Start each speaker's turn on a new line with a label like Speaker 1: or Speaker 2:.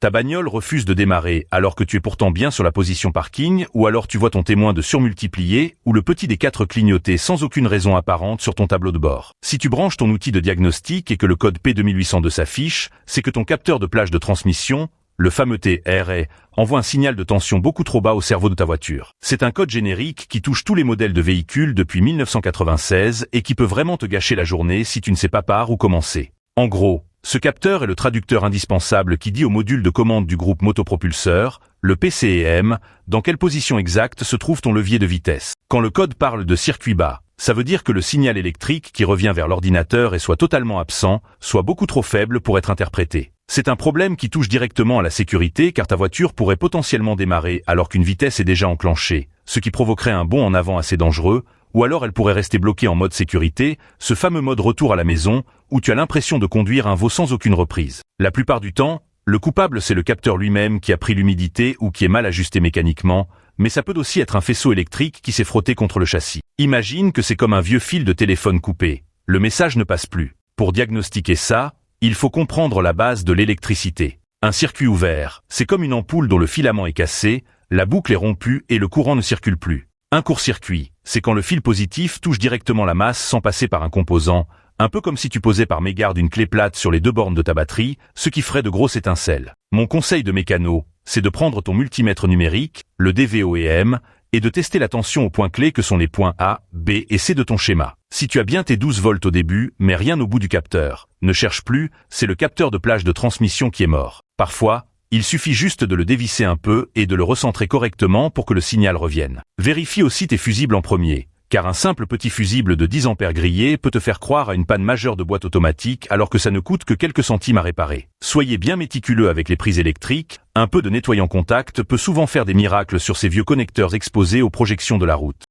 Speaker 1: Ta bagnole refuse de démarrer alors que tu es pourtant bien sur la position parking, ou alors tu vois ton témoin de surmultiplier ou le petit des 4 clignoter sans aucune raison apparente sur ton tableau de bord. Si tu branches ton outil de diagnostic et que le code P2802 s'affiche, c'est que ton capteur de plage de transmission, le fameux TRA, envoie un signal de tension beaucoup trop bas au cerveau de ta voiture. C'est un code générique qui touche tous les modèles de véhicules depuis 1996 et qui peut vraiment te gâcher la journée si tu ne sais pas par où commencer. En gros, ce capteur est le traducteur indispensable qui dit au module de commande du groupe motopropulseur, le PCM, dans quelle position exacte se trouve ton levier de vitesse. Quand le code parle de circuit bas, ça veut dire que le signal électrique qui revient vers l'ordinateur est soit totalement absent, soit beaucoup trop faible pour être interprété. C'est un problème qui touche directement à la sécurité car ta voiture pourrait potentiellement démarrer alors qu'une vitesse est déjà enclenchée, ce qui provoquerait un bond en avant assez dangereux, ou alors elle pourrait rester bloquée en mode sécurité, ce fameux mode retour à la maison, où tu as l'impression de conduire un veau sans aucune reprise. La plupart du temps, le coupable c'est le capteur lui-même qui a pris l'humidité ou qui est mal ajusté mécaniquement, mais ça peut aussi être un faisceau électrique qui s'est frotté contre le châssis. Imagine que c'est comme un vieux fil de téléphone coupé. Le message ne passe plus. Pour diagnostiquer ça, il faut comprendre la base de l'électricité. Un circuit ouvert, c'est comme une ampoule dont le filament est cassé, la boucle est rompue et le courant ne circule plus. Un court-circuit, c'est quand le fil positif touche directement la masse sans passer par un composant, un peu comme si tu posais par mégarde une clé plate sur les 2 bornes de ta batterie, ce qui ferait de grosses étincelles. Mon conseil de mécano, c'est de prendre ton multimètre numérique, le DVOEM, et de tester la tension aux points clés que sont les points A, B et C de ton schéma. Si tu as bien tes 12 volts au début, mais rien au bout du capteur, ne cherche plus, c'est le capteur de plage de transmission qui est mort. Parfois, il suffit juste de le dévisser un peu et de le recentrer correctement pour que le signal revienne. Vérifie aussi tes fusibles en premier, car un simple petit fusible de 10 ampères grillé peut te faire croire à une panne majeure de boîte automatique alors que ça ne coûte que quelques centimes à réparer. Soyez bien méticuleux avec les prises électriques, un peu de nettoyant contact peut souvent faire des miracles sur ces vieux connecteurs exposés aux projections de la route.